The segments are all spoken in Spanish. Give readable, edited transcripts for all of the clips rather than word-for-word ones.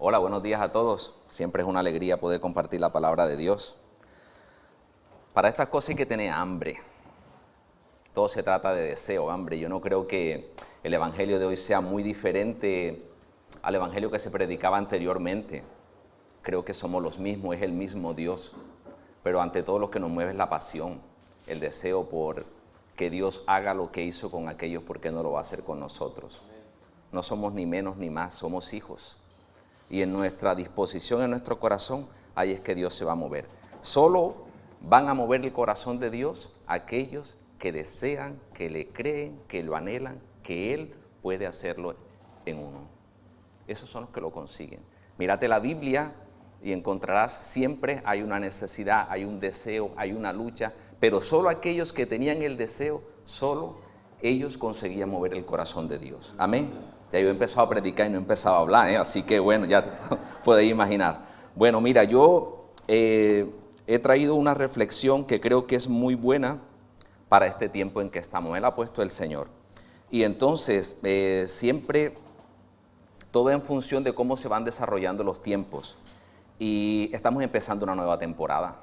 Hola, buenos días a todos. Siempre es una alegría poder compartir la palabra de Dios. Para estas cosas hay que tener hambre. Todo se trata de deseo, hambre. Yo no creo que el evangelio de hoy sea muy diferente al evangelio que se predicaba anteriormente. Creo que somos los mismos, es el mismo Dios. Pero ante todo lo que nos mueve es la pasión, el deseo por que Dios haga lo que hizo con aquellos, porque no lo va a hacer con nosotros. No somos ni menos ni más, somos hijos. Y en nuestra disposición, en nuestro corazón, ahí es que Dios se va a mover. Solo van a mover el corazón de Dios aquellos que desean, que le creen, que lo anhelan, que Él puede hacerlo en uno. Esos son los que lo consiguen. Mírate la Biblia y encontrarás siempre hay una necesidad, hay un deseo, hay una lucha, pero solo aquellos que tenían el deseo, solo ellos conseguían mover el corazón de Dios. Amén. Ya yo he empezado a predicar y no he empezado a hablar, así que bueno, ya te puedes imaginar. Bueno, mira, yo he traído una reflexión que creo que es muy buena para este tiempo en que estamos. Él ha puesto el Señor. Y entonces, siempre todo en función de cómo se van desarrollando los tiempos. Y estamos empezando una nueva temporada.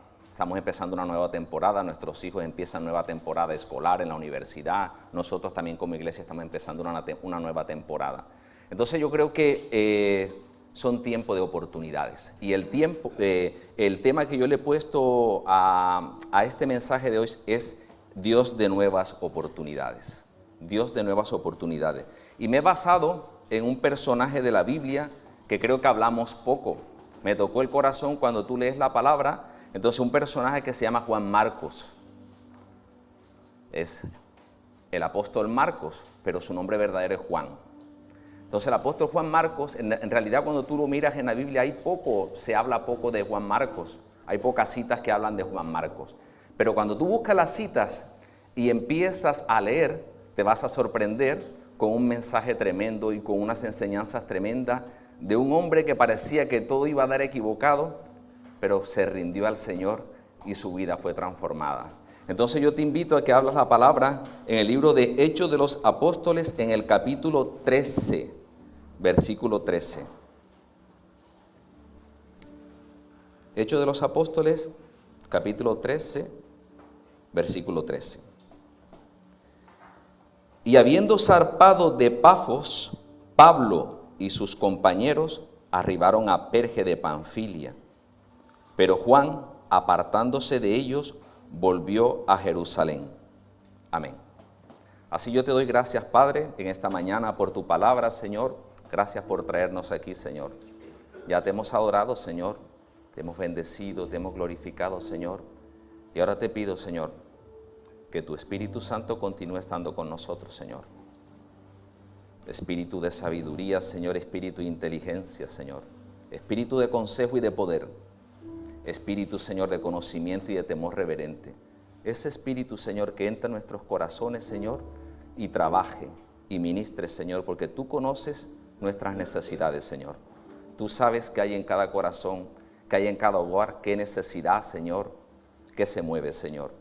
Nuestros hijos empiezan nueva temporada escolar en la universidad. Nosotros también como iglesia estamos empezando una nueva temporada. Entonces yo creo que son tiempos de oportunidades. Y el tema que yo le he puesto a este mensaje de hoy es Dios de nuevas oportunidades. Dios de nuevas oportunidades. Y me he basado en un personaje de la Biblia que creo que hablamos poco. Me tocó el corazón cuando tú lees la palabra. Entonces un personaje que se llama Juan Marcos. Es el apóstol Marcos, pero su nombre verdadero es Juan. Entonces el apóstol Juan Marcos, en realidad cuando tú lo miras en la Biblia se habla poco de Juan Marcos. Hay pocas citas que hablan de Juan Marcos. Pero cuando tú buscas las citas y empiezas a leer, te vas a sorprender con un mensaje tremendo y con unas enseñanzas tremendas de un hombre que parecía que todo iba a dar equivocado, pero se rindió al Señor y su vida fue transformada. Entonces yo te invito a que hables la palabra en el libro de Hechos de los Apóstoles, en el capítulo 13, versículo 13. Hechos de los Apóstoles, capítulo 13, versículo 13. Y habiendo zarpado de Pafos, Pablo y sus compañeros arribaron a Perge de Panfilia. Pero Juan, apartándose de ellos, volvió a Jerusalén. Amén. Así yo te doy gracias, Padre, en esta mañana por tu palabra, Señor. Gracias por traernos aquí, Señor. Ya te hemos adorado, Señor. Te hemos bendecido, te hemos glorificado, Señor. Y ahora te pido, Señor, que tu Espíritu Santo continúe estando con nosotros, Señor. Espíritu de sabiduría, Señor. Espíritu de inteligencia, Señor. Espíritu de consejo y de poder. Espíritu, Señor, de conocimiento y de temor reverente. Ese Espíritu, Señor, que entra en nuestros corazones, Señor, y trabaje y ministre, Señor, porque tú conoces nuestras necesidades, Señor. Tú sabes que hay en cada corazón, que hay en cada hogar, qué necesidad, Señor, que se mueve, Señor.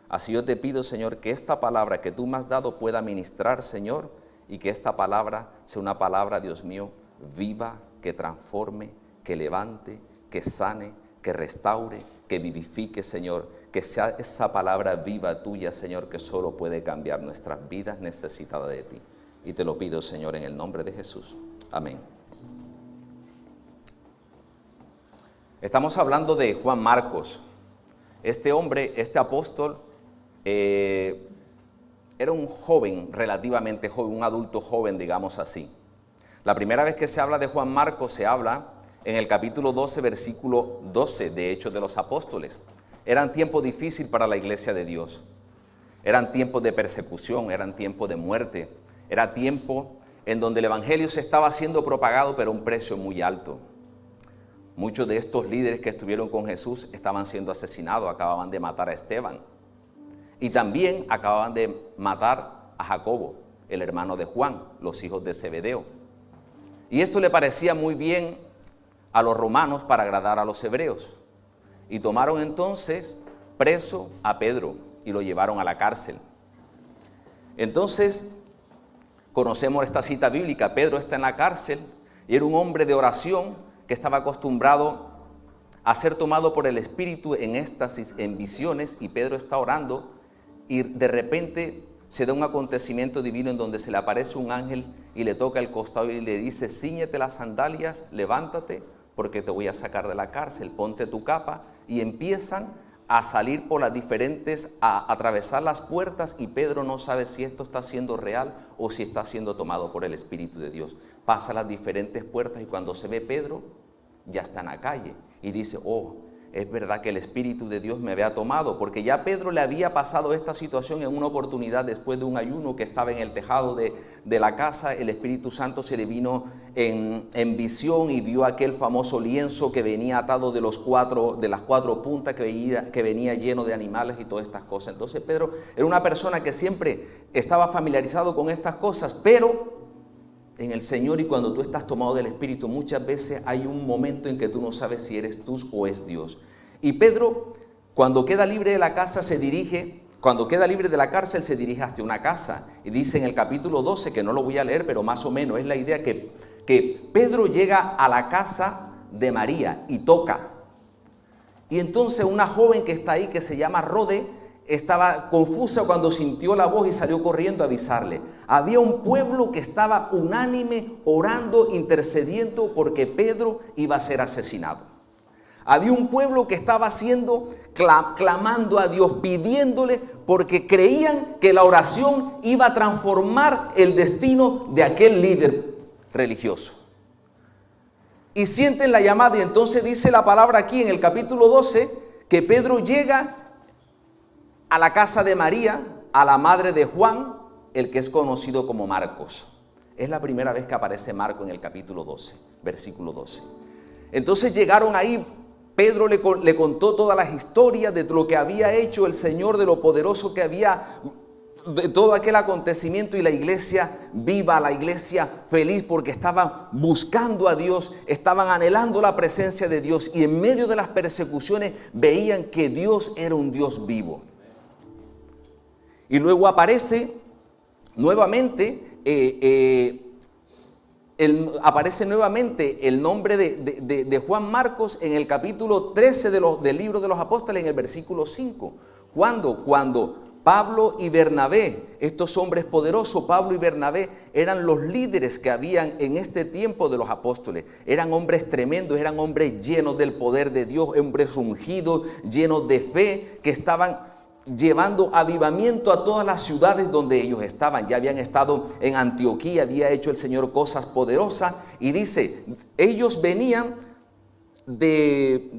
Así yo te pido, Señor, que esta palabra que tú me has dado pueda ministrar, Señor, y que esta palabra sea una palabra, Dios mío, viva, que transforme, que levante, que sane, que restaure, que vivifique, Señor, que sea esa palabra viva tuya, Señor, que solo puede cambiar nuestras vidas necesitadas de ti. Y te lo pido, Señor, en el nombre de Jesús. Amén. Estamos hablando de Juan Marcos. Este hombre, este apóstol, era un joven, relativamente joven, un adulto joven, digamos así. La primera vez que se habla de Juan Marcos se habla en el capítulo 12, versículo 12 de Hechos de los Apóstoles. Eran tiempos difíciles para la iglesia de Dios. Eran tiempos de persecución, eran tiempos de muerte. Era tiempo en donde el evangelio se estaba siendo propagado, pero a un precio muy alto. Muchos de estos líderes que estuvieron con Jesús estaban siendo asesinados, acababan de matar a Esteban. Y también acababan de matar a Jacobo, el hermano de Juan, los hijos de Zebedeo. Y esto le parecía muy bien a los romanos para agradar a los hebreos. Y tomaron entonces preso a Pedro y lo llevaron a la cárcel. Entonces, conocemos esta cita bíblica. Pedro está en la cárcel y era un hombre de oración que estaba acostumbrado a ser tomado por el Espíritu en éxtasis, en visiones, y Pedro está orando y de repente se da un acontecimiento divino en donde se le aparece un ángel y le toca el costado y le dice: cíñete las sandalias, levántate, porque te voy a sacar de la cárcel, ponte tu capa. Y empiezan a salir por las diferentes, a atravesar las puertas, y Pedro no sabe si esto está siendo real o si está siendo tomado por el Espíritu de Dios. Pasa las diferentes puertas y cuando se ve Pedro, ya está en la calle y dice: oh, es verdad que el Espíritu de Dios me había tomado, porque ya Pedro le había pasado esta situación en una oportunidad después de un ayuno que estaba en el tejado de la casa. El Espíritu Santo se le vino en visión y vio aquel famoso lienzo que venía atado de las cuatro puntas, que venía lleno de animales y todas estas cosas. Entonces Pedro era una persona que siempre estaba familiarizado con estas cosas, pero en el Señor, y cuando tú estás tomado del Espíritu, muchas veces hay un momento en que tú no sabes si eres tú o es Dios. Y Pedro, cuando queda libre de la casa, cuando queda libre de la cárcel, se dirige hacia una casa. Y dice en el capítulo 12, que no lo voy a leer, pero más o menos es la idea, que Pedro llega a la casa de María y toca. Y entonces una joven que está ahí, que se llama Rode, estaba confusa cuando sintió la voz y salió corriendo a avisarle. Había un pueblo que estaba unánime, orando, intercediendo porque Pedro iba a ser asesinado. Había un pueblo que estaba clamando a Dios, pidiéndole, porque creían que la oración iba a transformar el destino de aquel líder religioso. Y sienten la llamada, y entonces dice la palabra aquí en el capítulo 12 que Pedro llega a la casa de María, a la madre de Juan, el que es conocido como Marcos. Es la primera vez que aparece Marcos en el capítulo 12, versículo 12. Entonces llegaron ahí, Pedro le contó todas las historias de lo que había hecho el Señor, de lo poderoso que había, de todo aquel acontecimiento, y la iglesia viva, la iglesia feliz, porque estaban buscando a Dios, estaban anhelando la presencia de Dios, y en medio de las persecuciones veían que Dios era un Dios vivo. Y luego aparece nuevamente el nombre de Juan Marcos en el capítulo 13 del libro de los apóstoles, en el versículo 5. Cuando Pablo y Bernabé, estos hombres poderosos, Pablo y Bernabé, eran los líderes que habían en este tiempo de los apóstoles. Eran hombres tremendos, eran hombres llenos del poder de Dios, hombres ungidos, llenos de fe, que estaban llevando avivamiento a todas las ciudades donde ellos estaban. Ya habían estado en Antioquía, había hecho el Señor cosas poderosas, y dice, ellos venían de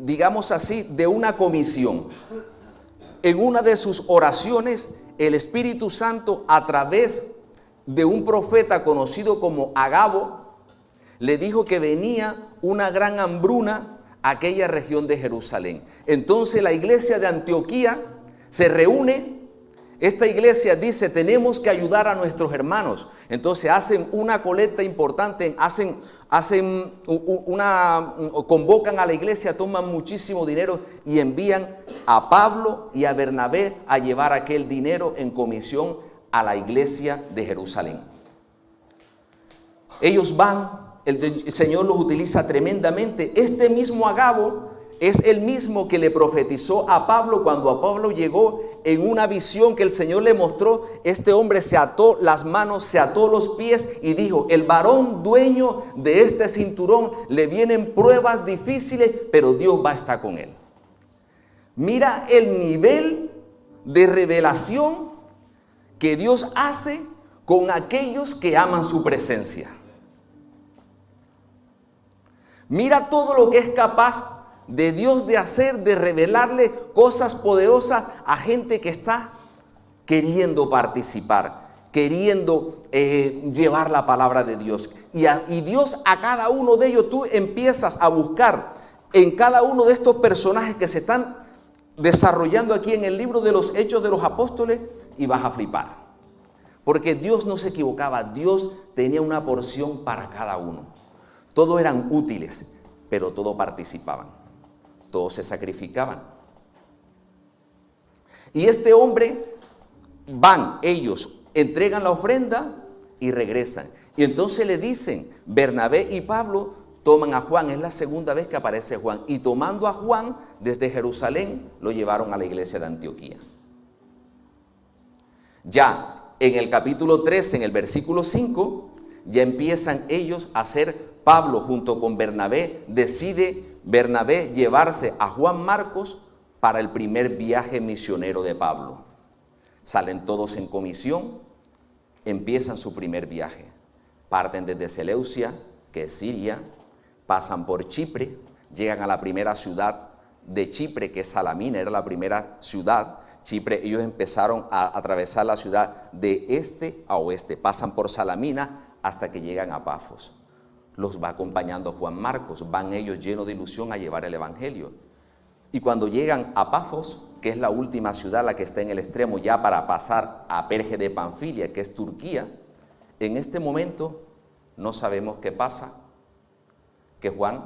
una comisión. En una de sus oraciones, el Espíritu Santo, a través de un profeta conocido como Agabo, le dijo que venía una gran hambruna a aquella región de Jerusalén. Entonces la iglesia de Antioquía se reúne. Esta iglesia dice: tenemos que ayudar a nuestros hermanos. Entonces hacen una colecta importante, convocan a la iglesia, toman muchísimo dinero y envían a Pablo y a Bernabé a llevar aquel dinero en comisión a la iglesia de Jerusalén. Ellos van, el Señor los utiliza tremendamente. Este mismo Agabo es el mismo que le profetizó a Pablo cuando a Pablo llegó en una visión que el Señor le mostró. Este hombre se ató las manos, se ató los pies y dijo: el varón dueño de este cinturón, le vienen pruebas difíciles, pero Dios va a estar con él. Mira el nivel de revelación que Dios hace con aquellos que aman su presencia. Mira todo lo que es capaz de Dios de hacer, de revelarle cosas poderosas a gente que está queriendo participar, queriendo llevar la palabra de Dios. Y Dios a cada uno de ellos, tú empiezas a buscar en cada uno de estos personajes que se están desarrollando aquí en el libro de los Hechos de los Apóstoles, y vas a flipar. Porque Dios no se equivocaba, Dios tenía una porción para cada uno. Todos eran útiles, pero todos participaban. Todos se sacrificaban. Y este hombre, ellos entregan la ofrenda y regresan. Y entonces le dicen Bernabé y Pablo: toman a Juan, es la segunda vez que aparece Juan, y tomando a Juan desde Jerusalén lo llevaron a la iglesia de Antioquía. Ya en el capítulo 13, en el versículo 5, ya empiezan ellos a hacer, Pablo junto con Bernabé, decide Bernabé llevarse a Juan Marcos para el primer viaje misionero de Pablo. Salen todos en comisión, empiezan su primer viaje. Parten desde Seleucia, que es Siria, pasan por Chipre, llegan a la primera ciudad de Chipre, que es Salamina, era la primera ciudad. Chipre, ellos empezaron a atravesar la ciudad de este a oeste, pasan por Salamina hasta que llegan a Pafos. Los va acompañando Juan Marcos, van ellos llenos de ilusión a llevar el evangelio. Y cuando llegan a Pafos, que es la última ciudad, la que está en el extremo, ya para pasar a Perge de Panfilia, que es Turquía, en este momento no sabemos qué pasa, que Juan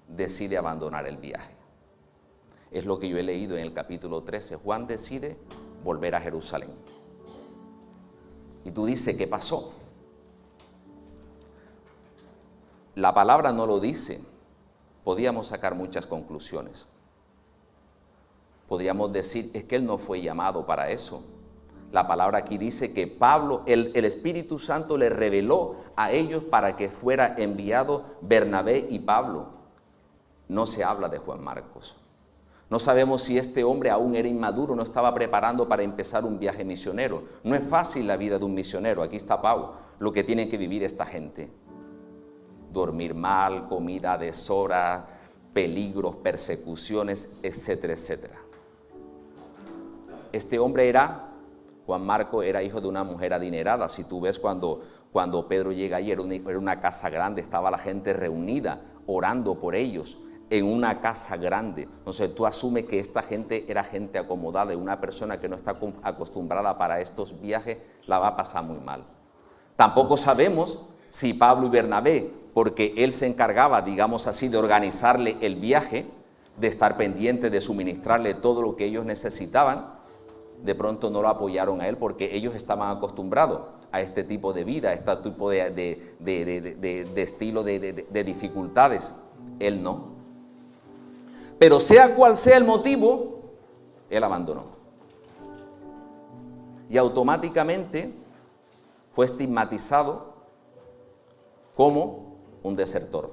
decide abandonar el viaje. Es lo que yo he leído en el capítulo 13. Juan decide volver a Jerusalén. Y tú dices, ¿qué pasó? La palabra no lo dice. Podíamos sacar muchas conclusiones. Podríamos decir, es que él no fue llamado para eso. La palabra aquí dice que Pablo, el Espíritu Santo le reveló a ellos para que fuera enviado Bernabé y Pablo. No se habla de Juan Marcos. No sabemos si este hombre aún era inmaduro, no estaba preparando para empezar un viaje misionero. No es fácil la vida de un misionero. Aquí está Pablo, lo que tiene que vivir esta gente. Dormir mal, comida a deshora, peligros, persecuciones, etcétera, etcétera. Este hombre Juan Marcos era hijo de una mujer adinerada. Si tú ves cuando Pedro llega ahí, era una casa grande, estaba la gente reunida, orando por ellos, en una casa grande. Entonces tú asumes que esta gente era gente acomodada, y una persona que no está acostumbrada para estos viajes la va a pasar muy mal. Tampoco sabemos si Pablo y Bernabé, porque él se encargaba, digamos así, de organizarle el viaje, de estar pendiente, de suministrarle todo lo que ellos necesitaban, de pronto no lo apoyaron a él porque ellos estaban acostumbrados a este tipo de vida, a este tipo de estilo de dificultades. Él no. Pero sea cual sea el motivo, él abandonó. Y automáticamente fue estigmatizado como un desertor,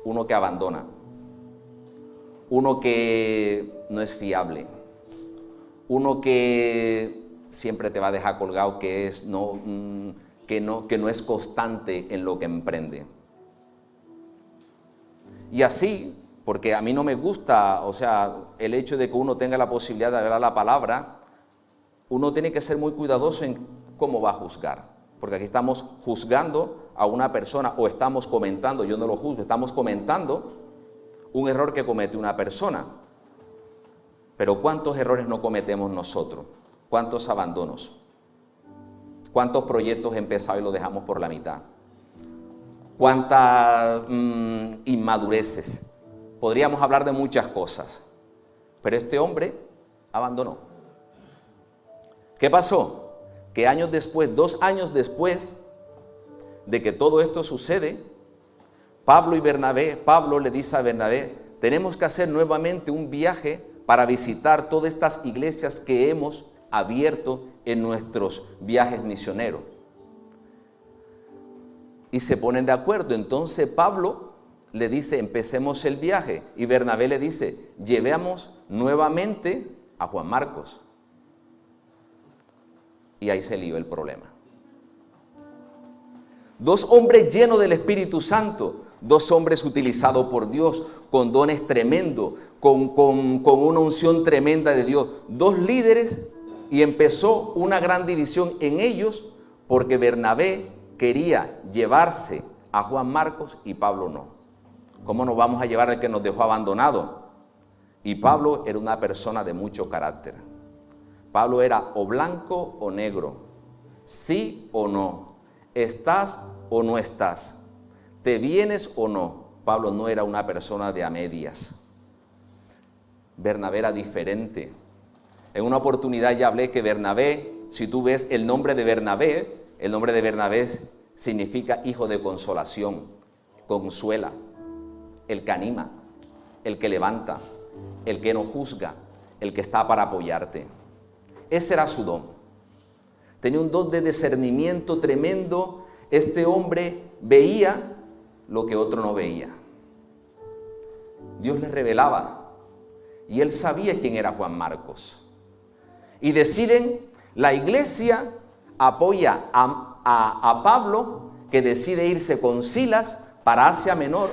uno que abandona, uno que no es fiable, uno que siempre te va a dejar colgado, que no es constante en lo que emprende. Y así, porque a mí no me gusta, el hecho de que uno tenga la posibilidad de ver la palabra, uno tiene que ser muy cuidadoso en cómo va a juzgar, porque aquí estamos juzgando a una persona, o estamos comentando, yo no lo juzgo, estamos comentando un error que comete una persona. Pero ¿cuántos errores no cometemos nosotros? ¿Cuántos abandonos? ¿Cuántos proyectos empezados y los dejamos por la mitad? ¿Cuántas inmadureces? Podríamos hablar de muchas cosas, pero este hombre abandonó. ¿Qué pasó? Que años después, 2 años después de que todo esto sucede, Pablo le dice a Bernabé, tenemos que hacer nuevamente un viaje para visitar todas estas iglesias que hemos abierto en nuestros viajes misioneros. Y se ponen de acuerdo. Entonces Pablo le dice, empecemos el viaje. Y Bernabé le dice, llevemos nuevamente a Juan Marcos. Y ahí se lió el problema. 2 hombres llenos del Espíritu Santo, 2 hombres utilizados por Dios, con dones tremendos, con una unción tremenda de Dios. 2 líderes, y empezó una gran división en ellos, porque Bernabé quería llevarse a Juan Marcos y Pablo no. ¿Cómo nos vamos a llevar al que nos dejó abandonado? Y Pablo era una persona de mucho carácter. Pablo era o blanco o negro, sí o no, estás o no estás, te vienes o no. Pablo no era una persona de a medias. Bernabé era diferente. En una oportunidad ya hablé que Bernabé, si tú ves el nombre de Bernabé significa hijo de consolación. consuela, el que anima, el que levanta, el que no juzga, el que está para apoyarte. Ese era su don. Tenía un don de discernimiento tremendo. Este hombre veía lo que otro no veía. Dios le revelaba y él sabía quién era Juan Marcos. Y deciden, la iglesia apoya a Pablo, que decide irse con Silas para Asia Menor,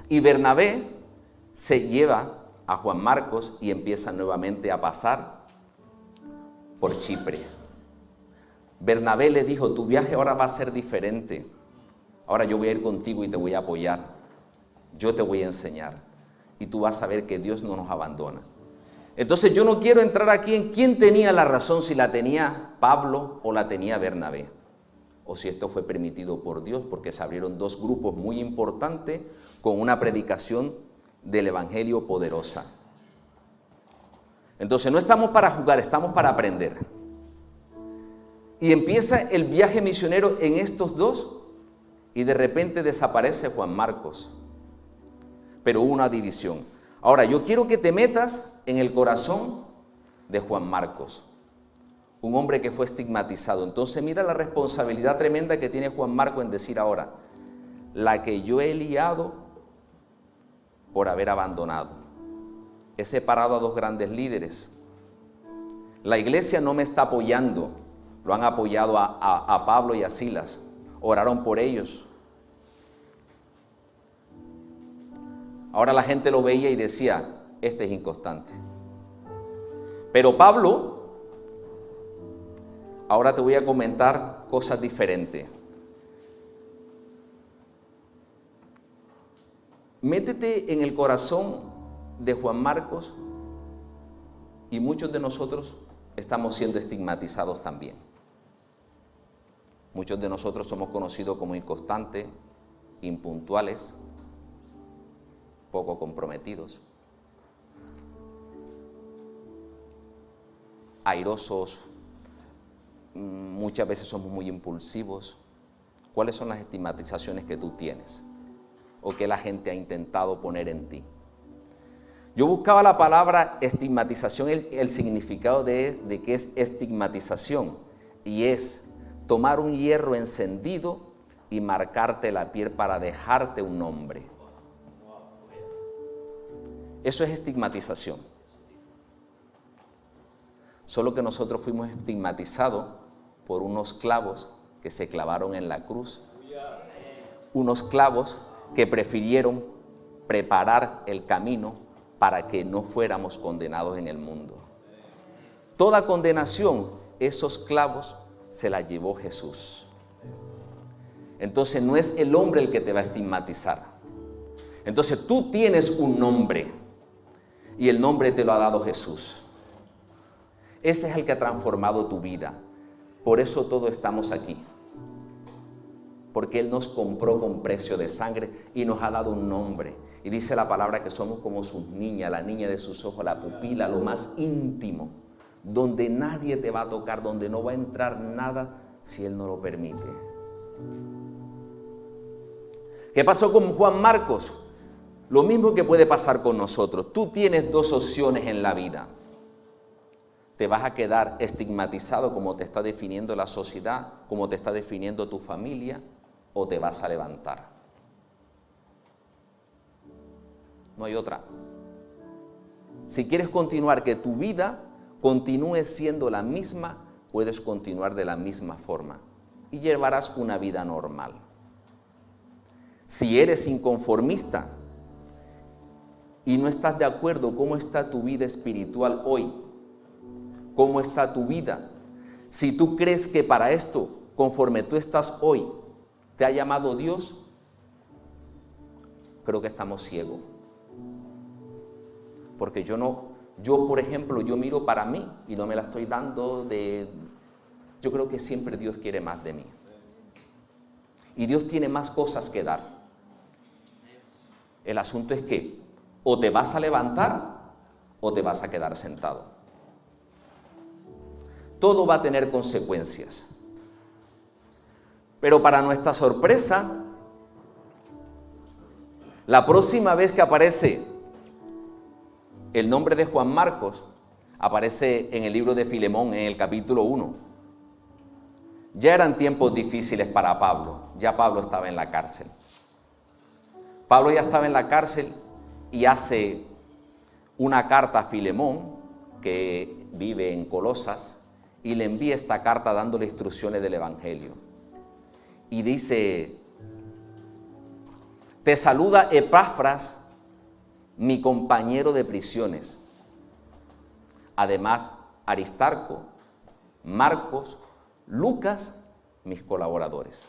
y Bernabé se lleva a Juan Marcos y empieza nuevamente a pasar por Chipre. Bernabé le dijo: tu viaje ahora va a ser diferente, ahora yo voy a ir contigo y te voy a apoyar, yo te voy a enseñar y tú vas a ver que Dios no nos abandona. Entonces yo no quiero entrar aquí en quién tenía la razón, si la tenía Pablo o la tenía Bernabé, o si esto fue permitido por Dios, porque se abrieron dos grupos muy importantes con una predicación del evangelio poderosa. Entonces no estamos para jugar, estamos para aprender. Y empieza el viaje misionero en estos dos, y de repente desaparece Juan Marcos. Pero hubo una división. Ahora, yo quiero que te metas en el corazón de Juan Marcos, un hombre que fue estigmatizado. Entonces mira la responsabilidad tremenda que tiene Juan Marcos en decir ahora: la que yo he liado por haber abandonado. He separado a dos grandes líderes. La iglesia no me está apoyando. Lo han apoyado a Pablo y a Silas. Oraron por ellos. Ahora la gente lo veía y decía: este es inconstante. Pero Pablo, ahora te voy a comentar cosas diferentes. Métete en el corazón de Juan Marcos, y muchos de nosotros estamos siendo estigmatizados también. Muchos de nosotros somos conocidos como inconstantes, impuntuales, poco comprometidos, airosos, muchas veces somos muy impulsivos. ¿Cuáles son las estigmatizaciones que tú tienes o que la gente ha intentado poner en ti? Yo buscaba la palabra estigmatización, el significado de qué es estigmatización, y es tomar un hierro encendido y marcarte la piel para dejarte un nombre. Eso es estigmatización. Solo que nosotros fuimos estigmatizados por unos clavos que se clavaron en la cruz. Unos clavos que prefirieron preparar el camino para que no fuéramos condenados en el mundo. Toda condenación, esos clavos se la llevó Jesús. Entonces no es el hombre el que te va a estigmatizar. Entonces tú tienes un nombre, y el nombre te lo ha dado Jesús. Ese es el que ha transformado tu vida. Por eso todos estamos aquí. Porque Él nos compró con precio de sangre y nos ha dado un nombre. Y dice la palabra que somos como sus niñas, la niña de sus ojos, la pupila, lo más íntimo, donde nadie te va a tocar, donde no va a entrar nada si Él no lo permite. ¿Qué pasó con Juan Marcos? Lo mismo que puede pasar con nosotros. Tú tienes dos opciones en la vida. Te vas a quedar estigmatizado como te está definiendo la sociedad, como te está definiendo tu familia, o te vas a levantar. No hay otra. Si quieres continuar, que tu vida continúe siendo la misma, puedes continuar de la misma forma y llevarás una vida normal. Si eres inconformista y no estás de acuerdo cómo está tu vida espiritual hoy, cómo está tu vida, si tú crees que para esto, conforme tú estás hoy, te ha llamado Dios, creo que estamos ciegos. Porque yo por ejemplo, yo miro para mí y no me la estoy dando yo creo que siempre Dios quiere más de mí. Y Dios tiene más cosas que dar. El asunto es que o te vas a levantar o te vas a quedar sentado. Todo va a tener consecuencias. Pero para nuestra sorpresa, La próxima vez que aparece el nombre de Juan Marcos, aparece en el libro de Filemón, en el capítulo 1. Ya eran tiempos difíciles para Pablo, ya Pablo estaba en la cárcel. Pablo ya estaba en la cárcel y hace una carta a Filemón, que vive en Colosas, y le envía esta carta dándole instrucciones del Evangelio. Y dice: te saluda Epafras, mi compañero de prisiones. Además, Aristarco, Marcos, Lucas, mis colaboradores.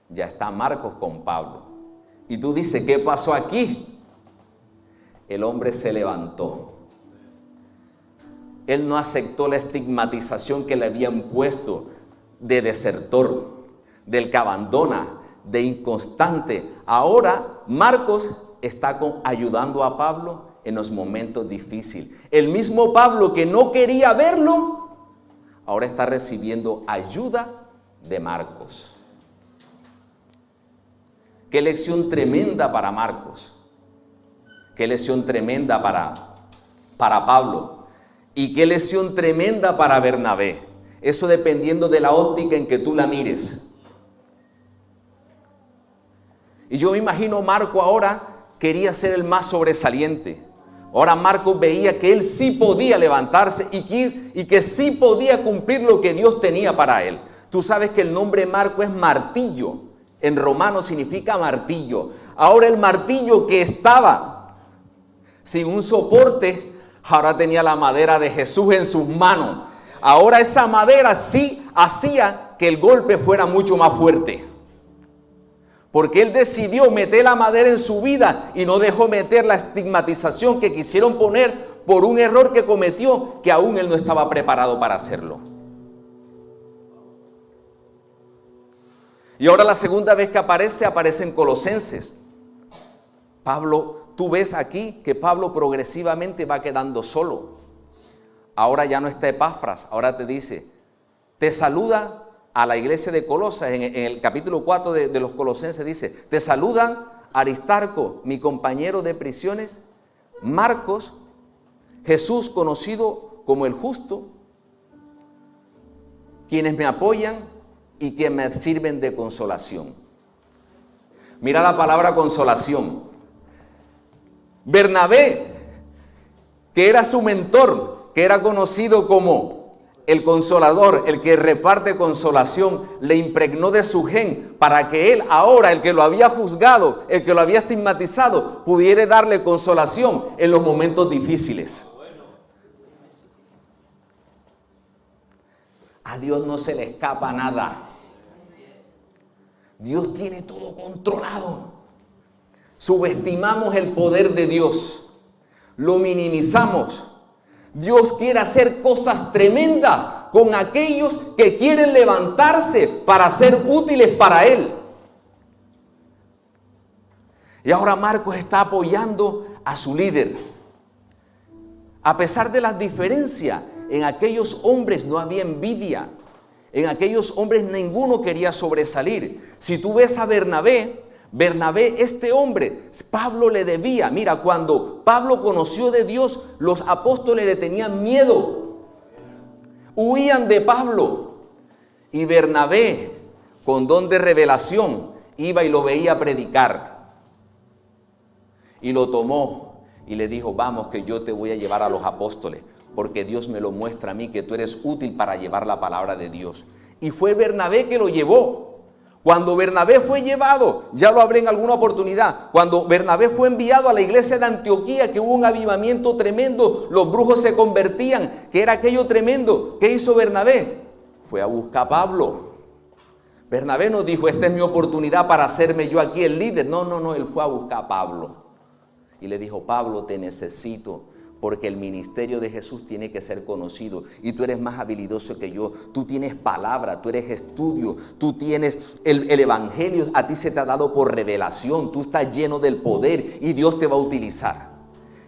Ya está Marcos con Pablo. Y tú dices, ¿qué pasó aquí? El hombre se levantó. Él no aceptó la estigmatización que le habían puesto de desertor, del que abandona, de inconstante. Ahora Marcos está ayudando a Pablo en los momentos difíciles. El mismo Pablo que no quería verlo, ahora está recibiendo ayuda de Marcos. Qué lección tremenda para Marcos. Qué lección tremenda para Pablo. Y qué lección tremenda para Bernabé. Eso dependiendo de la óptica en que tú la mires. Y yo me imagino Marco ahora quería ser el más sobresaliente. Ahora Marco veía que él sí podía levantarse y que sí podía cumplir lo que Dios tenía para él. Tú sabes que el nombre Marco es martillo. En romano significa martillo. Ahora el martillo que estaba sin un soporte, ahora tenía la madera de Jesús en sus manos. Ahora esa madera sí hacía que el golpe fuera mucho más fuerte. Porque él decidió meter la madera en su vida y no dejó meter la estigmatización que quisieron poner por un error que cometió, que aún él no estaba preparado para hacerlo. Y ahora la segunda vez que aparece en Colosenses. Pablo, tú ves aquí que Pablo progresivamente va quedando solo. Ahora ya no está Epafras, ahora te dice, te saluda a la iglesia de Colosas. En el capítulo 4 de los Colosenses dice, te saludan Aristarco, mi compañero de prisiones, Marcos, Jesús conocido como el justo, quienes me apoyan y que me sirven de consolación. Mira la palabra consolación. Bernabé, que era su mentor, que era conocido como el consolador, el que reparte consolación, le impregnó de su gen para que él ahora, el que lo había juzgado, el que lo había estigmatizado, pudiera darle consolación en los momentos difíciles. A Dios no se le escapa nada. Dios tiene todo controlado. Subestimamos el poder de Dios. Lo minimizamos. Dios quiere hacer cosas tremendas con aquellos que quieren levantarse para ser útiles para Él. Y ahora Marcos está apoyando a su líder. A pesar de las diferencias, en aquellos hombres no había envidia. En aquellos hombres ninguno quería sobresalir. Si tú ves a Bernabé, este hombre, Pablo le debía. Mira, cuando Pablo conoció de Dios, los apóstoles le tenían miedo. Huían de Pablo. Y Bernabé, con don de revelación, iba y lo veía predicar. Y lo tomó y le dijo, vamos que yo te voy a llevar a los apóstoles. Porque Dios me lo muestra a mí que tú eres útil para llevar la palabra de Dios. Y fue Bernabé que lo llevó. Cuando Bernabé fue llevado, ya lo hablé en alguna oportunidad, cuando Bernabé fue enviado a la iglesia de Antioquía, que hubo un avivamiento tremendo, los brujos se convertían, que era aquello tremendo. ¿Qué hizo Bernabé? Fue a buscar a Pablo. Bernabé no dijo, esta es mi oportunidad para hacerme yo aquí el líder. No, él fue a buscar a Pablo. Y le dijo, Pablo, te necesito. Porque el ministerio de Jesús tiene que ser conocido. Y tú eres más habilidoso que yo. Tú tienes palabra, tú eres estudio, tú tienes el evangelio. A ti se te ha dado por revelación. Tú estás lleno del poder y Dios te va a utilizar.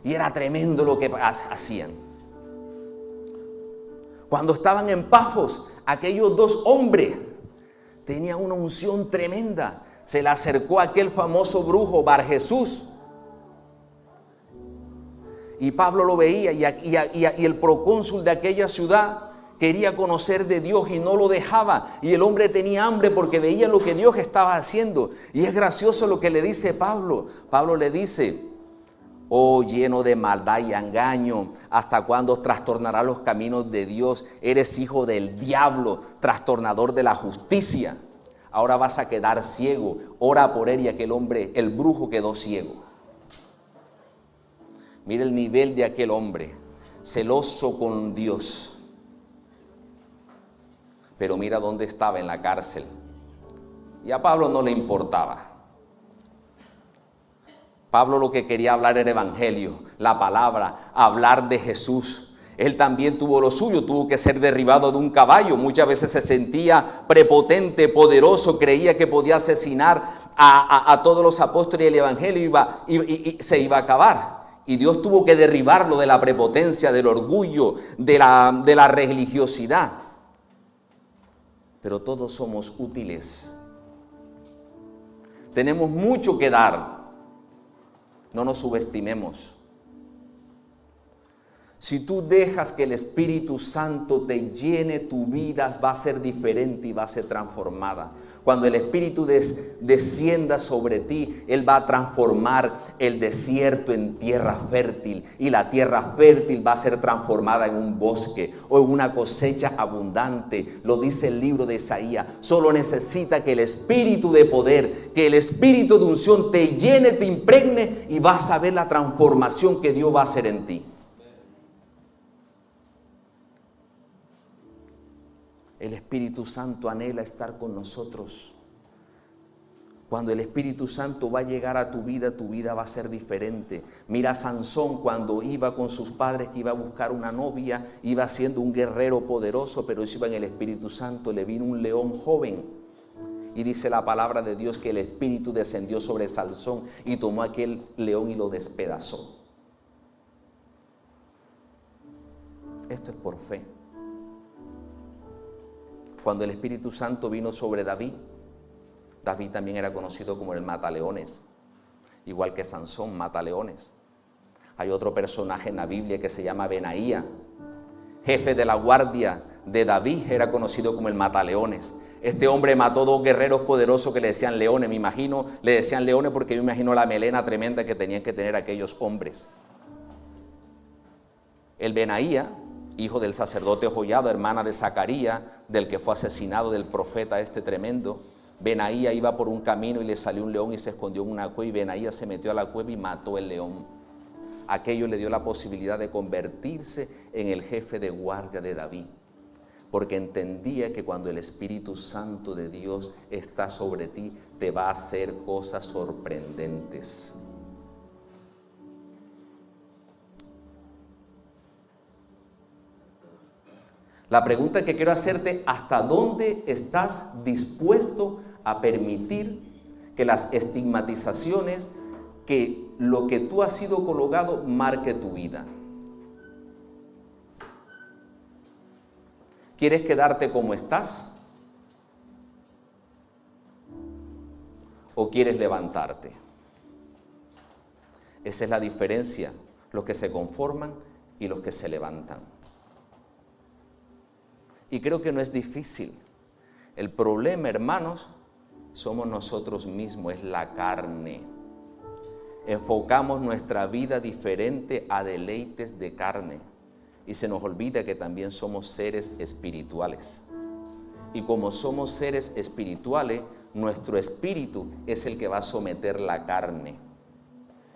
Y era tremendo lo que hacían. Cuando estaban en Pafos, aquellos dos hombres tenían una unción tremenda. Se le acercó aquel famoso brujo Bar Jesús. Y Pablo lo veía y el procónsul de aquella ciudad quería conocer de Dios y no lo dejaba. Y el hombre tenía hambre porque veía lo que Dios estaba haciendo. Y es gracioso lo que le dice Pablo. Pablo le dice: oh, lleno de maldad y engaño, ¿hasta cuándo trastornarás los caminos de Dios? Eres hijo del diablo, trastornador de la justicia. Ahora vas a quedar ciego. Ora por él. Y aquel hombre, el brujo, quedó ciego. Mira el nivel de aquel hombre, celoso con Dios. Pero mira dónde estaba, en la cárcel. Y a Pablo no le importaba. Pablo lo que quería hablar era evangelio, la palabra, hablar de Jesús. Él también tuvo lo suyo, tuvo que ser derribado de un caballo. Muchas veces se sentía prepotente, poderoso, creía que podía asesinar a todos los apóstoles y el evangelio y se iba a acabar. Y Dios tuvo que derribarlo de la prepotencia, del orgullo, de la religiosidad. Pero todos somos útiles. Tenemos mucho que dar. No nos subestimemos. Si tú dejas que el Espíritu Santo te llene, tu vida va a ser diferente y va a ser transformada. Cuando el Espíritu descienda sobre ti, Él va a transformar el desierto en tierra fértil. Y la tierra fértil va a ser transformada en un bosque o en una cosecha abundante. Lo dice el libro de Isaías. Solo necesita que el Espíritu de poder, que el Espíritu de unción te llene, te impregne y vas a ver la transformación que Dios va a hacer en ti. El Espíritu Santo anhela estar con nosotros. Cuando el Espíritu Santo va a llegar a tu vida va a ser diferente. Mira a Sansón cuando iba con sus padres, que iba a buscar una novia, iba siendo un guerrero poderoso, pero eso iba en el Espíritu Santo. Le vino un león joven y dice la palabra de Dios que el Espíritu descendió sobre Sansón y tomó aquel león y lo despedazó. Esto es por fe. Cuando el Espíritu Santo vino sobre David, David también era conocido como el mataleones, igual que Sansón, mataleones. Hay otro personaje en la Biblia que se llama Benaía, jefe de la guardia de David, era conocido como el mataleones. Este hombre mató dos guerreros poderosos que le decían leones. Me imagino, le decían leones porque yo me imagino la melena tremenda que tenían que tener aquellos hombres. El Benaía, hijo del sacerdote Joiada, hermana de Zacarías, del que fue asesinado, del profeta este tremendo. Benaía iba por un camino y le salió un león y se escondió en una cueva, y Benaía se metió a la cueva y mató el león. Aquello le dio la posibilidad de convertirse en el jefe de guardia de David, porque entendía que cuando el Espíritu Santo de Dios está sobre ti, te va a hacer cosas sorprendentes. La pregunta que quiero hacerte: ¿hasta dónde estás dispuesto a permitir que las estigmatizaciones, que lo que tú has sido colocado, marque tu vida? ¿Quieres quedarte como estás? ¿O quieres levantarte? Esa es la diferencia, los que se conforman y los que se levantan. Y creo que no es difícil. El problema, hermanos, somos nosotros mismos, es la carne. Enfocamos nuestra vida diferente a deleites de carne y se nos olvida que también somos seres espirituales. Y como somos seres espirituales, nuestro espíritu es el que va a someter la carne.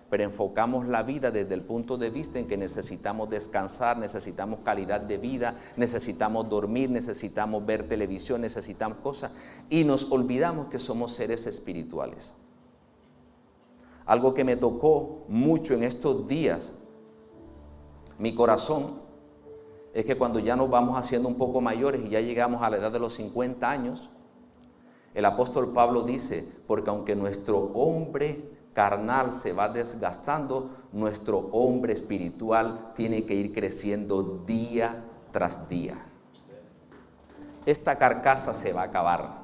Pero enfocamos la vida desde el punto de vista en que necesitamos descansar, necesitamos calidad de vida, necesitamos dormir, necesitamos ver televisión, necesitamos cosas, y nos olvidamos que somos seres espirituales. Algo que me tocó mucho en estos días, mi corazón, es que cuando ya nos vamos haciendo un poco mayores y ya llegamos a la edad de los 50 años, el apóstol Pablo dice: porque aunque nuestro hombre carnal se va desgastando, nuestro hombre espiritual tiene que ir creciendo día tras día. Esta carcasa se va a acabar,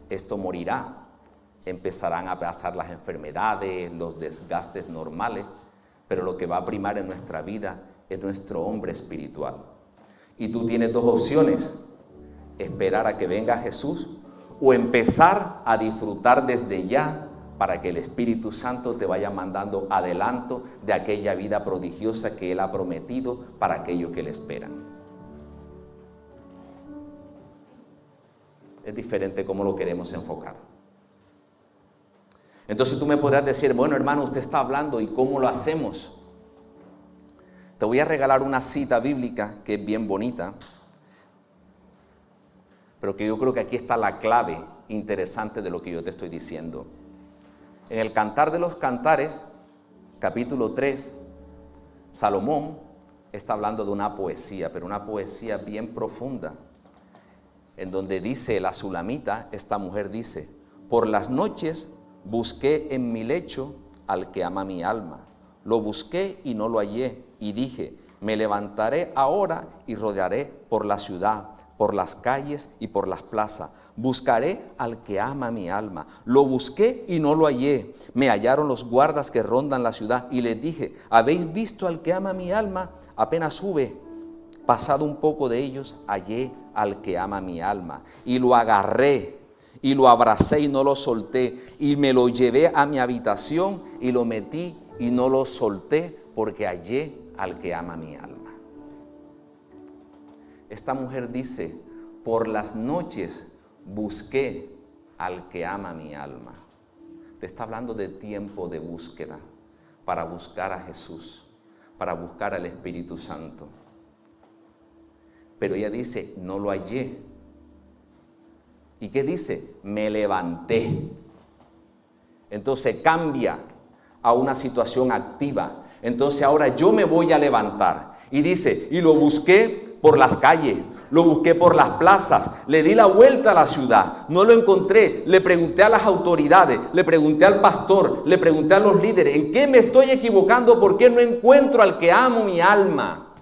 esto morirá, empezarán a pasar las enfermedades, los desgastes normales, pero lo que va a primar en nuestra vida es nuestro hombre espiritual. Y tú tienes dos opciones: esperar a que venga Jesús o empezar a disfrutar desde ya para que el Espíritu Santo te vaya mandando adelanto de aquella vida prodigiosa que Él ha prometido para aquellos que le esperan. Es diferente cómo lo queremos enfocar. Entonces tú me podrás decir, bueno, hermano, usted está hablando, ¿y cómo lo hacemos? Te voy a regalar una cita bíblica que es bien bonita, pero que yo creo que aquí está la clave interesante de lo que yo te estoy diciendo. En el Cantar de los Cantares, capítulo 3, Salomón está hablando de una poesía, pero una poesía bien profunda, en donde dice la Sulamita, esta mujer dice: por las noches busqué en mi lecho al que ama mi alma, lo busqué y no lo hallé, y dije, me levantaré ahora y rodearé por la ciudad, por las calles y por las plazas. Buscaré al que ama mi alma. Lo busqué y no lo hallé. Me hallaron los guardas que rondan la ciudad y les dije, ¿habéis visto al que ama mi alma? Apenas sube. Pasado un poco de ellos, hallé al que ama mi alma. Y lo agarré y lo abracé y no lo solté. Y me lo llevé a mi habitación y lo metí y no lo solté porque hallé al que ama mi alma. Esta mujer dice, por las noches busqué al que ama mi alma. Te está hablando de tiempo de búsqueda, para buscar a Jesús, para buscar al Espíritu Santo. Pero ella dice, no lo hallé. ¿Y qué dice? Me levanté. Entonces cambia a una situación activa. Entonces ahora yo me voy a levantar. Y dice, y lo busqué por las calles, lo busqué por las plazas, le di la vuelta a la ciudad, no lo encontré, le pregunté a las autoridades, le pregunté al pastor, le pregunté a los líderes, ¿en qué me estoy equivocando? ¿Por qué no encuentro al que amo mi alma?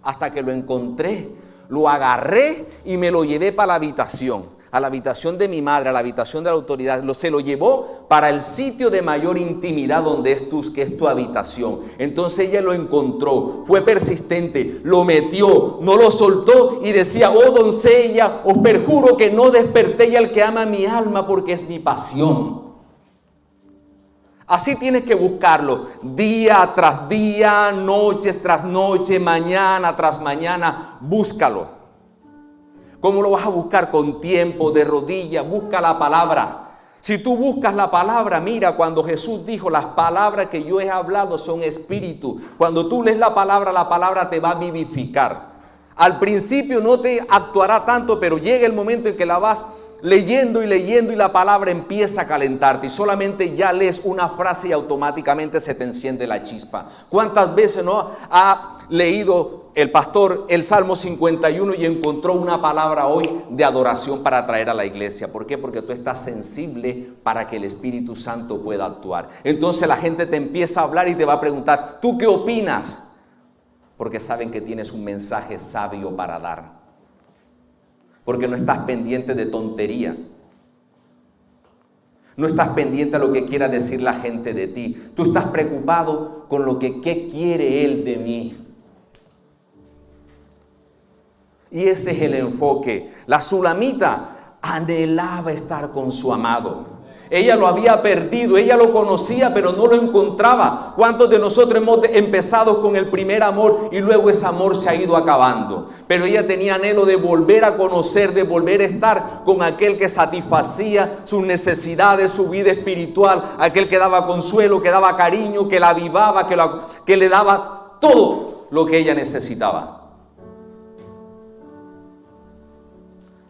Hasta que lo encontré, lo agarré y me lo llevé para la habitación. A la habitación de mi madre, a la habitación de la autoridad, se lo llevó para el sitio de mayor intimidad donde que es tu habitación. Entonces ella lo encontró, fue persistente, lo metió, no lo soltó y decía, oh doncella, os perjuro que no desperté al que ama mi alma porque es mi pasión. Así tienes que buscarlo, día tras día, noches tras noche, mañana tras mañana, búscalo. ¿Cómo lo vas a buscar? Con tiempo, de rodillas, busca la palabra. Si tú buscas la palabra, mira, cuando Jesús dijo, las palabras que yo he hablado son espíritu. Cuando tú lees la palabra te va a vivificar. Al principio no te actuará tanto, pero llega el momento en que la vas leyendo y la palabra empieza a calentarte y solamente ya lees una frase y automáticamente se te enciende la chispa. ¿Cuántas veces no ha leído el pastor el Salmo 51 y encontró una palabra hoy de adoración para traer a la iglesia? ¿Por qué? Porque tú estás sensible para que el Espíritu Santo pueda actuar. Entonces la gente te empieza a hablar y te va a preguntar, ¿tú qué opinas? Porque saben que tienes un mensaje sabio para dar. Porque no estás pendiente de tontería. No estás pendiente a lo que quiera decir la gente de ti. Tú estás preocupado con lo que ¿qué quiere él de mí? Y ese es el enfoque. La Sulamita anhelaba estar con su amado. Ella lo había perdido, ella lo conocía, pero no lo encontraba. ¿Cuántos de nosotros hemos empezado con el primer amor y luego ese amor se ha ido acabando? Pero ella tenía anhelo de volver a conocer, de volver a estar con aquel que satisfacía sus necesidades, su vida espiritual, aquel que daba consuelo, que daba cariño, que la avivaba, que le daba todo lo que ella necesitaba.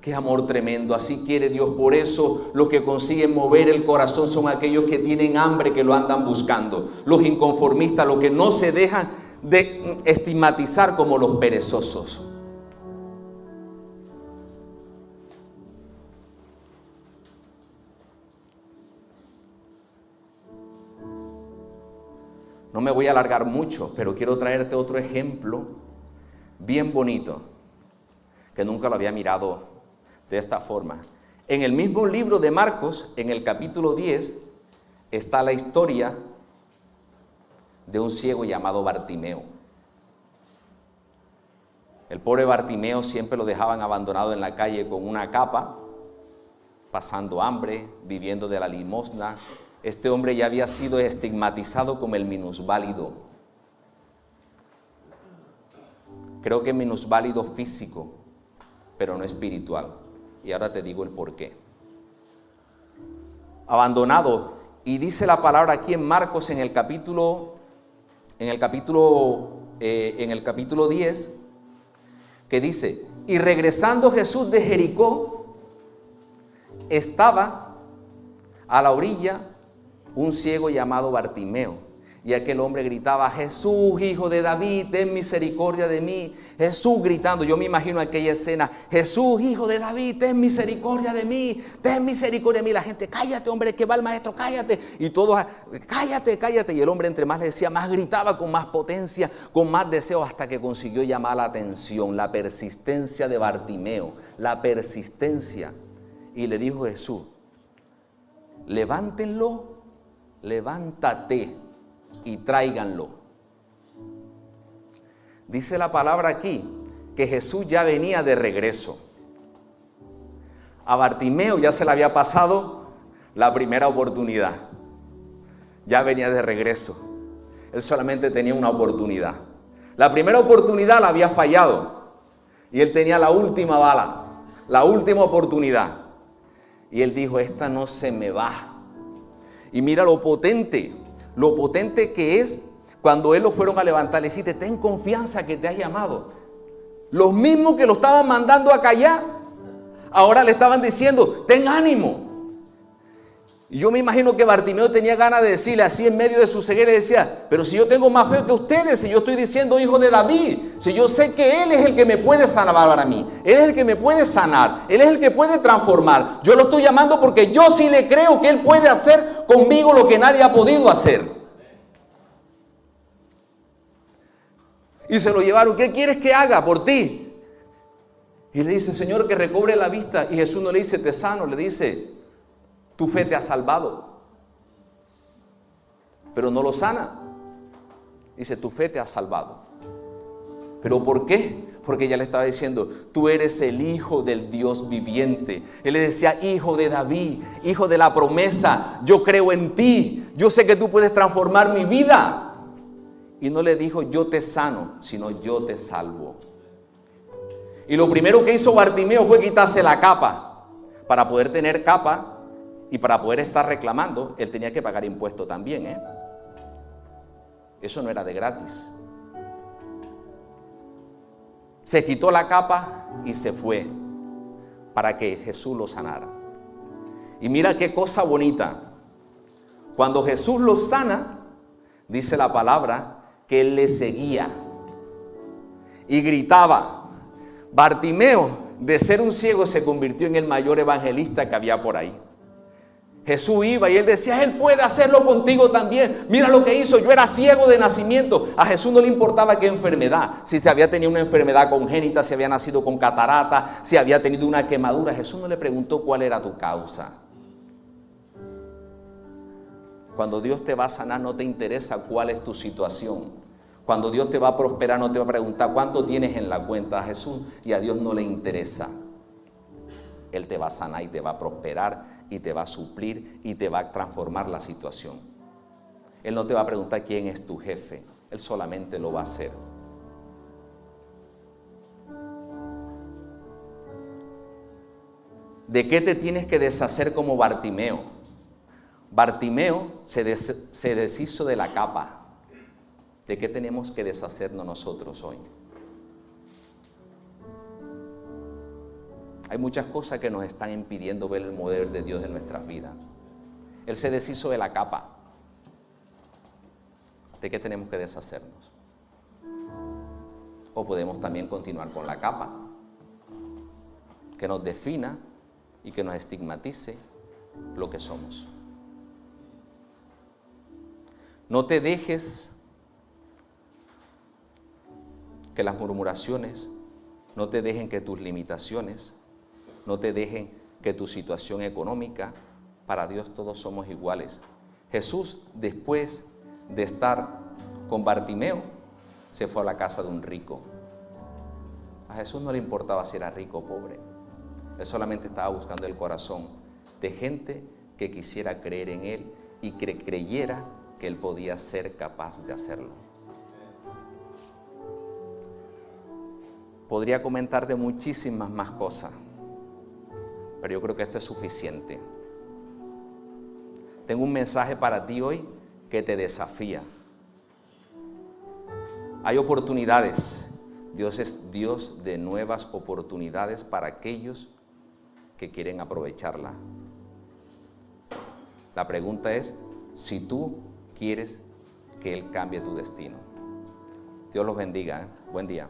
Qué amor tremendo, así quiere Dios. Por eso los que consiguen mover el corazón son aquellos que tienen hambre, que lo andan buscando. Los inconformistas, los que no se dejan de estigmatizar como los perezosos. No me voy a alargar mucho, pero quiero traerte otro ejemplo bien bonito, que nunca lo había mirado de esta forma. En el mismo libro de Marcos, en el capítulo 10, está la historia de un ciego llamado Bartimeo. El pobre Bartimeo siempre lo dejaban abandonado en la calle con una capa, pasando hambre, viviendo de la limosna. Este hombre ya había sido estigmatizado como el minusválido. Creo que minusválido físico, pero no espiritual. Y ahora te digo el por qué. Abandonado, y dice la palabra aquí en Marcos en el capítulo 10, que dice: y regresando Jesús de Jericó, estaba a la orilla un ciego llamado Bartimeo. Y aquel hombre gritaba: Jesús, hijo de David, ten misericordia de mí. Jesús gritando, yo me imagino aquella escena: Jesús, hijo de David, ten misericordia de mí, ten misericordia de mí. La gente: cállate, hombre, que va el maestro, cállate. Y todos: cállate, cállate. Y el hombre, entre más le decía, más gritaba, con más potencia, con más deseo, hasta que consiguió llamar la atención. La persistencia de Bartimeo, la persistencia. Y le dijo Jesús: levántenlo, levántate y tráiganlo. Dice la palabra aquí que Jesús ya venía de regreso. A Bartimeo ya se le había pasado la primera oportunidad. Ya venía de regreso. Él solamente tenía una oportunidad. La primera oportunidad la había fallado. Y él tenía la última bala, la última oportunidad. Y él dijo: esta no se me va. Y mira lo potente que es cuando él lo fueron a levantar. Le dijiste: ten confianza que te has llamado. Los mismos que lo estaban mandando a callar, ahora le estaban diciendo: ten ánimo. Y yo me imagino que Bartimeo tenía ganas de decirle así en medio de su ceguera, le decía: pero si yo tengo más fe que ustedes, si yo estoy diciendo hijo de David, si yo sé que Él es el que me puede sanar para mí, Él es el que me puede sanar, Él es el que puede transformar. Yo lo estoy llamando porque yo sí le creo que Él puede hacer conmigo lo que nadie ha podido hacer. Y se lo llevaron: ¿qué quieres que haga por ti? Y le dice: Señor, que recobre la vista. Y Jesús no le dice: te sano, le dice: tu fe te ha salvado. Pero no lo sana. Dice: tu fe te ha salvado. ¿Pero por qué? Porque ella le estaba diciendo: tú eres el Hijo del Dios viviente. Él le decía: hijo de David, hijo de la promesa, yo creo en ti, yo sé que tú puedes transformar mi vida. Y no le dijo: yo te sano, sino yo te salvo. Y lo primero que hizo Bartimeo fue quitarse la capa. Para poder tener capa y para poder estar reclamando, él tenía que pagar impuesto también, Eso no era de gratis. Se quitó la capa y se fue para que Jesús lo sanara. Y mira qué cosa bonita. Cuando Jesús lo sana, dice la palabra que él le seguía y gritaba. Bartimeo, de ser un ciego, se convirtió en el mayor evangelista que había por ahí. Jesús iba y él decía: Él puede hacerlo contigo también. Mira lo que hizo, yo era ciego de nacimiento. A Jesús no le importaba qué enfermedad, si se había tenido una enfermedad congénita, si había nacido con catarata, si había tenido una quemadura. Jesús no le preguntó cuál era tu causa. Cuando Dios te va a sanar, no te interesa cuál es tu situación. Cuando Dios te va a prosperar, no te va a preguntar cuánto tienes en la cuenta. A Jesús y a Dios no le interesa. Él te va a sanar y te va a prosperar y te va a suplir y te va a transformar la situación. Él no te va a preguntar quién es tu jefe. Él solamente lo va a hacer. ¿De qué te tienes que deshacer como Bartimeo? Bartimeo se deshizo de la capa. ¿De qué tenemos que deshacernos nosotros hoy? Hay muchas cosas que nos están impidiendo ver el mover de Dios en nuestras vidas. Él se deshizo de la capa. ¿De qué tenemos que deshacernos? O podemos también continuar con la capa que nos defina y que nos estigmatice lo que somos. No te dejes que las murmuraciones, no te dejen que tus limitaciones, no te dejen que tu situación económica. Para Dios todos somos iguales. Jesús, después de estar con Bartimeo, se fue a la casa de un rico. A Jesús no le importaba si era rico o pobre. Él solamente estaba buscando el corazón de gente que quisiera creer en Él y que creyera que Él podía ser capaz de hacerlo. Podría comentar de muchísimas más cosas, pero yo creo que esto es suficiente. Tengo un mensaje para ti hoy que te desafía. Hay oportunidades. Dios es Dios de nuevas oportunidades para aquellos que quieren aprovecharla. La pregunta es si tú quieres que Él cambie tu destino. Dios los bendiga. Buen día.